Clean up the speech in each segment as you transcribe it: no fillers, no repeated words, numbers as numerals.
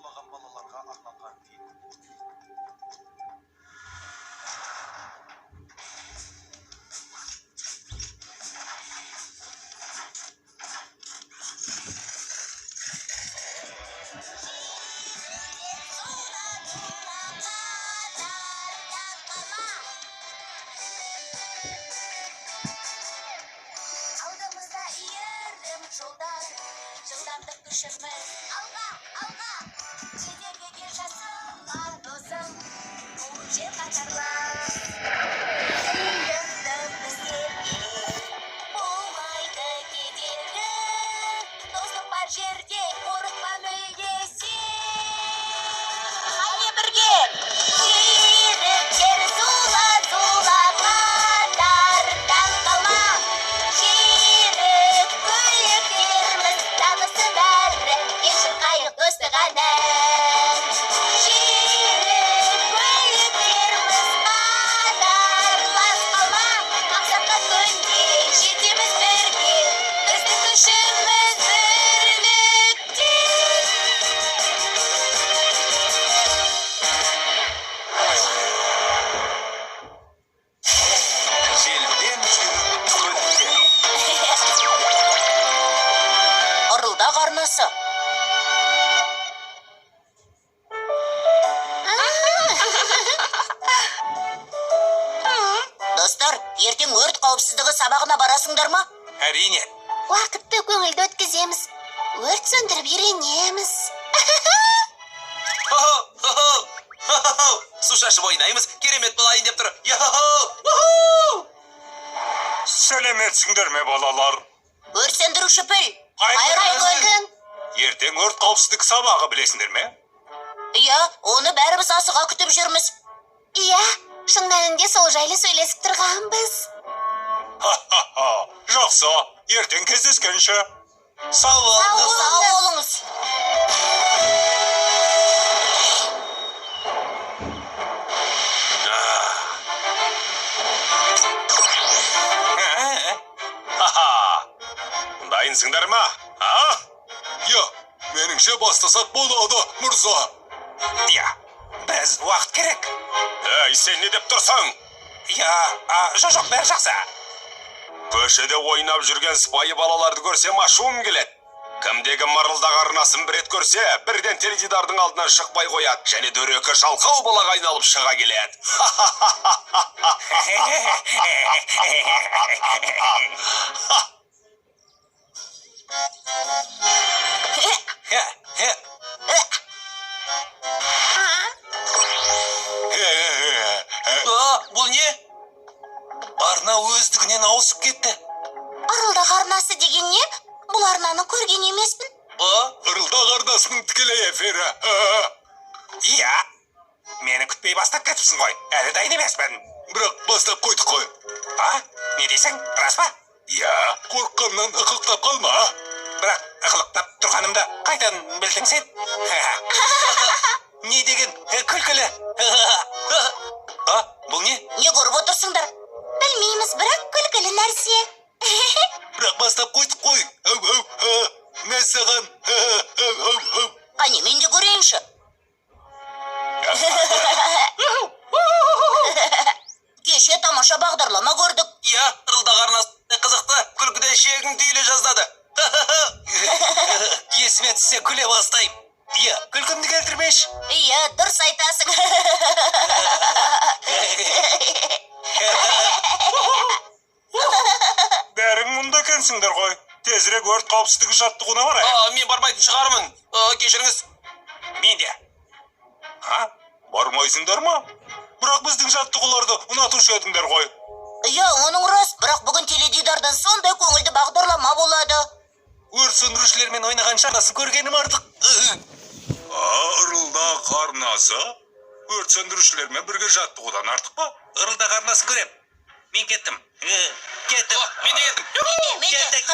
ырылдаған балаларға арналған фильм. Алдымызда иірім жолдар, жылдамдық күшіміз алға, алға. Кедергіге жасыма досым, бұл жер қатарлас. Сүйікті біздерге болмайды кедергі. Достық бар жерде қорықпа мүлде сен. Қане бірге! Жүйріктер зула, зула қатардан қалма. Жүйрік көліктеріміз танысы бәрі, ешін қайық достық әнін. Жүйрік көліктеріміз қатарлас қалма. Мақсатқа күнде жетеміз бірге, біздің күшіміз бірлікте. Желден жүріп көлікке. Ырылдақ арнасы. Достар, ертең өрт қауіпсіздігі сабағына барасыңдар ма? Әрине. Уақытты көңілді өткіземіз. Өрт сөндіріп үйренеміз. Су шашып ойнаймыз, керемет болайын деп тұр. Сәлеметсіңдер ме, балалар? Өрт сөндіруші піл. Қайырлы күн. Ертең өрт қауіпсіздік сабағы білесіңдер ме? Иә, оны бәріміз асыға күтіп жүрміз. Иә, шын мәнінде сол жайлы сөйлесіп тұрғанбыз. Жақсы, ертең кездескенше. Сау Сау болыңыз. болыңыз. Дайынсыңдар ма? Иә, меніңше бастасақ болады, мұрза. Иә, біз уақыт керек. Әй, сен не деп тұрсың? Иә, жоқ, бәрі жақсы. Көшеде ойнап жүрген сыпайы балаларды көрсем ашуым келеді. Кімдегі мырылдақ арнасын бір рет көрсе, бірден теледидардың алдынан шықпай қояды, және дөрекі жалқау балаға айналып шыға келеді. Бұл не? Арна өздігінен ауысып кетті. Ырылдақ арнасы деген не? Бұл арнаны көрген емеспін. Ырылдақ арнасының тікелей эфирі. Иә. Мені күтпей бастап кетіпсің ғой. Әлі дайын емеспін. Бірақ бастап қойдық қой. Не дейсің? Рас па? Иә, қорыққаннан ықылықтап қалма. Бірақ ықылықтап тұрғанымды қайдан білдің сен? Не деген күлкілі. Бұл не? Не көріп отырсыңдар? Білмейміз, бірақ күлкілі нәрсе. Бірақ бастап қойдық қой. Мәссаған. Қане, мен де көрейінші. Кеше тамаша бағдарлама көрдік. Иә, ырылдақ арнасы қызықты, күлкіден шегің түйіле жаздады. Есіме түссе күле бастайым. Иә, күлкімді келтірмеш. Иә, дұрыс айтасың. Бәрің мұнда екенсіңдер ғой. Тезірек өрт қауіпсіздігі жаттығуына барайық. Мен бармайтын шығармын. Кешіріңіз. Мен де. Бармайсыңдар ма? Бірақ біздің жаттығуларды ұнатушы едіңдер ғой. Иә, оның рас, бірақ бүгін теледидардан сондай көңілді бағдарлама болады. Өрт сөндірушілермен ойнаған шарасын көргенім артық. Ырылдақ арнасы? Өрт сөндірушілермен бірге жаттығудан артық па? Ырылдақ арнасын көрем. Мен кеттім. Кеттім. Мен де кеттім. Кеттік.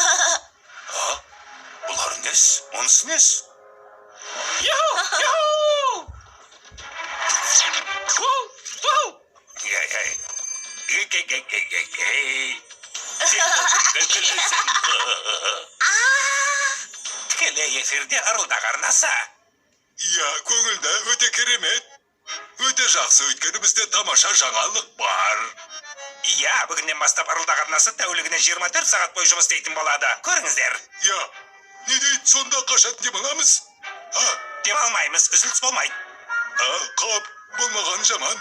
Бұлар нес? Онысы нес? Тікелей эфирде ырылдақ арнасы. Иә, көңілді өте керемет. Өте жақсы, өйткені бізде тамаша жаңалық бар. Иә, бүгіннен бастап ырылдақ арнасы тәулігіне 24 сағат бойы жұмыс істейтін болады. Көріңіздер. Иә, не дейді сонда қашан демаламыз? Демалмаймыз, үзіліс болмайды. Қап, болмаған жаман.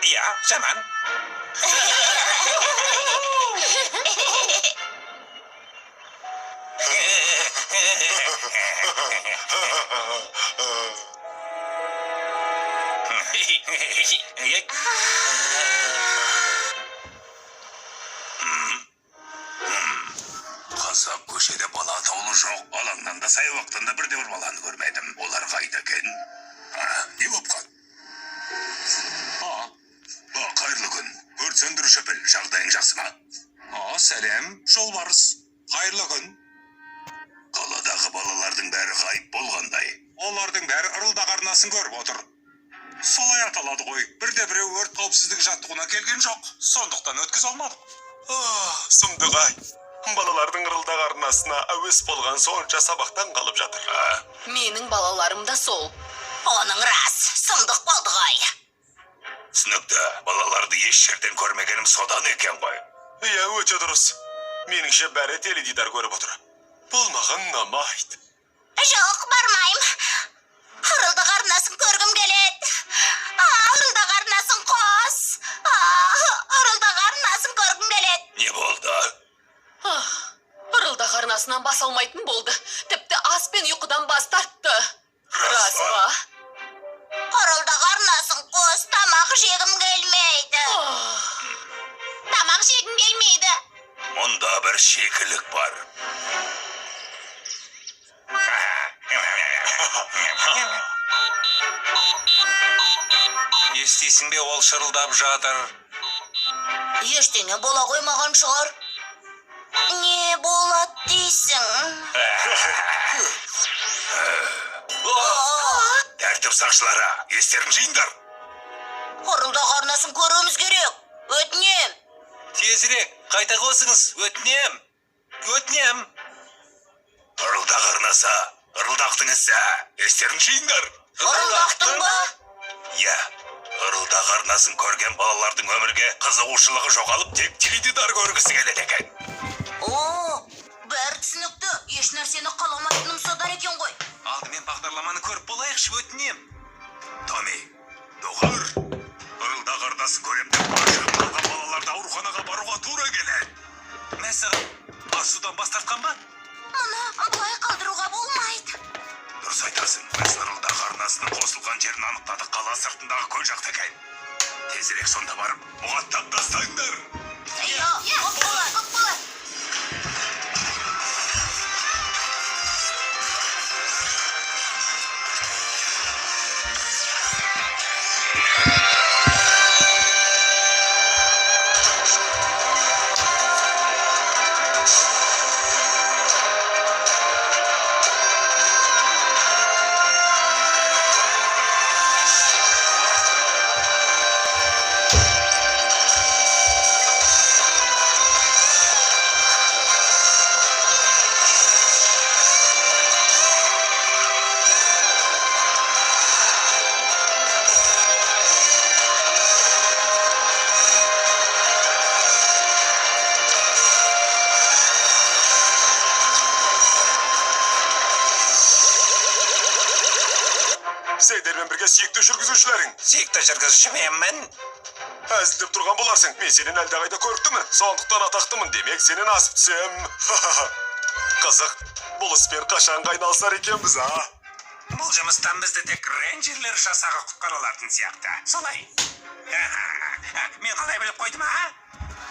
Иә, жаман. Қазақ көшеде бала атаулы жоқ. Алаңнан да сай уақытында бірде бір баланы көрмедім. Олар қайда екен? Не болған? Қайырлы күн. Өрт сөндіруші біл, жағдайың жақсы ма? Сәлем, жолбарыс. Қайырлы күн. Қаладағы балалардың бәрі ғайып болғандай. Олардың бәрі ырылдақ арнасын көріп отыр. Солай аталады ғой. Бірде-біреу өрт қауіпсіздігі жаттығуына келген жоқ. Сондықтан өткіз алмадық. Сұмдық-ай. Балалардың ырылдақ арнасына әуес болған сонша сабақтан қалып жатыр. Менің балаларым да сол. Оның рас, сұмдық болды ғой. Түсінікті, балаларды еш жерден көрмегенім содан екен ғой. Иә, өте дұрыс. Меніңше бәрі теледидар көріп отыр. Болмаған ұнамайды. Жоқ, бармайым. Ырылдақ арнасын көргім келеді. Ырылдақ арнасын қос. Ырылдақ арнасын көргім келеді. Не болды? Ырылдақ арнасынан бас алмайтын болды. Тіпті ас пен ұйқыдан бас тартты. Рас па? Ырылдақ арнасын қос, тамақ жегім келмейді. Тамақ жегім келмейді. Мұнда бір шикілік бар. Естисің бе, ол шырылдап жатыр. Ештеңе бола қоймаған шығар. Не болады дейсің? Тәртіп сақшылары, естерін жиыңдар. Ырылдақ арнасын көруіміз керек. Өтінем. Тезірек, қайта қосыңыз, өтінем. Өтінем. Ырылдақ арнасы, ырылдақтың ісі, естерін жиыңдар. Ырылдақтың ба? Иә, ырылдақ арнасын көрген балалардың өмірге қызығушылығы жоғалып, тек теледидар көргісі келеді екен. Бәрі түсінікті. Еш нәрсені қаламайтыным содан екен ғой. Алдымен бағдарламаны көріп болайықшы, өтінем. Томи, доғар. Ырылдақ арнасын көрем деп ашығып қалған балаларды ауруханаға баруға тура келеді. Мәсіғым, асудан бас тартқан ба? Мұны бұлай қалдыруға болмайды. Дұрыс айтасың, біз ырылдақ арнасының қосылған жерін анықтадық, қала сыртындағы көл жақта екен. Тезірек сонда барып, бұғаттап тастаңдар. Болады. Сендермен бірге сүйікті жүргізушілерің. Сүйікті жүргізуші менмін. Әзілдеп тұрған боларсың. Мен сенен әлдеқайда көріктімін. Сондықтан атақтымын. Демек сенен асып түсем. Қызық, бұл іспен қашан айналысар екенбіз, Бұл жұмыстан бізді тек рейнджерлер жасағы құтқара алатын сияқты. Солай. Мен қалай біліп қойдым,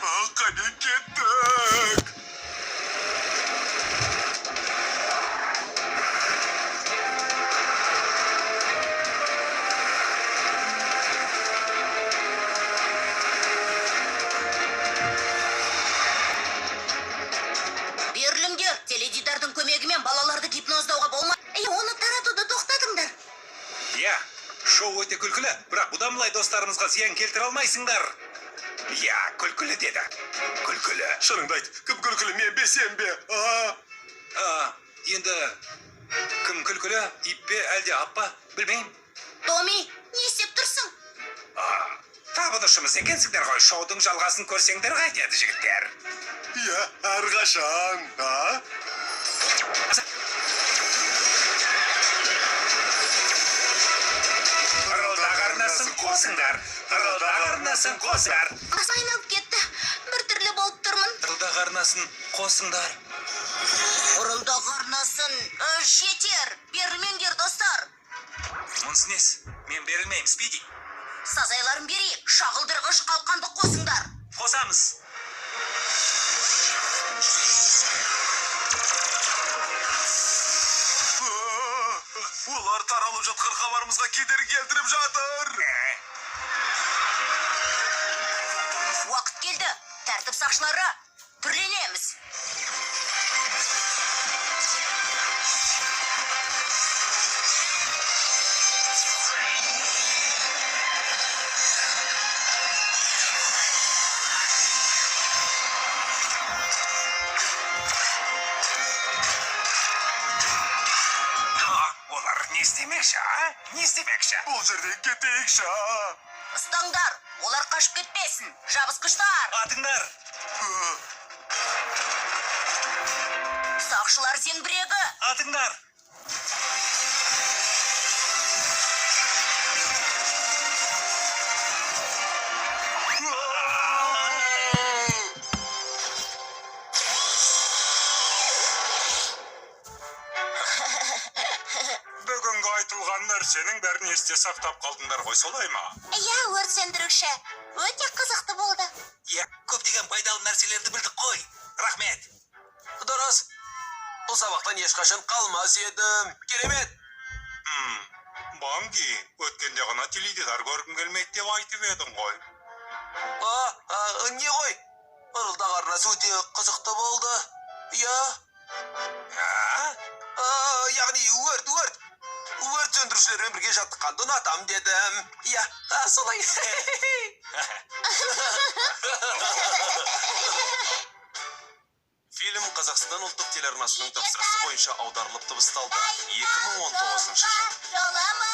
Қане кеттік. Берліңдер, теледидардың көмегімен балаларды гипноздауға болмайды. Оны таратуды тоқтатыңдар. Иә, шоу өте күлкілі, бірақ бұдан былай достарымызға зиян келтіре алмайсыңдар. Иә, күлкілі деді. Күлкілі. Шыныңды айт, кім күлкілі, мен бе, сен бе? Енді Кім күлкілі, ит пе, әлде аппа, білмеймін. Томи, не істеп тұрсың? Табынышымыз екенсіңдер ғой, шоудың жалғасын көрсеңдер қайтеді, жігіттер. Иә, әрқашан, а? Ырылдағы арнасын қосыңдар, ырылдағы арнасын қосыңдар. Ас айналып кетті. Бір түрлі болып тұрмын. Ырылдағы арнасын қосыңдар. Ұрылдағы арнасын. Жетер. Берілмеңдер, достар. Мұнысы несі? Мен берілмеймін, Спиди. Сазайларын берейік. Шағылдырғыш қалқанды қосыңдар. Қосамыз. Олар таралып жатқан хабарымызға кедергі келтіріп жатыр. Уақыт келді. Тәртіп сақшылары. Түрленеміз. Олар не істемекші, а? Не істемекші? Бұл жерден кетейікші, а? Ұстаңдар. Олар қашып кетпесін. Жабысқыштар. Атыңдар. Сақшылар зеңбірегі. Атыңдар. Бүгінгі айтылған нәрсенің бәрін есте сақтап қалдыңдар ғой, солай ма? Иә, өрт сөндіруші. Өте қызықты болды. Иә, көптеген пайдалы нәрселерді білдік қой. Рахмет. Дұрыс. Бұл сабақтан ешқашан қалмас едім. Керемет. Банги, өткенде ғана теледидар көргім келмейді деп айтып едің ғой. Не ғой? Ырылдағы арнасы өте қызықты болды. Иә. Яғни өрт сөндірушілермен бірге жаттыққанды ұнатам дедім. Иә, солай. Фильм Қазақстан ұлттық телеарнасының тапсырысы бойынша аударылып дыбысталды. 2019 жыл. Жоламын.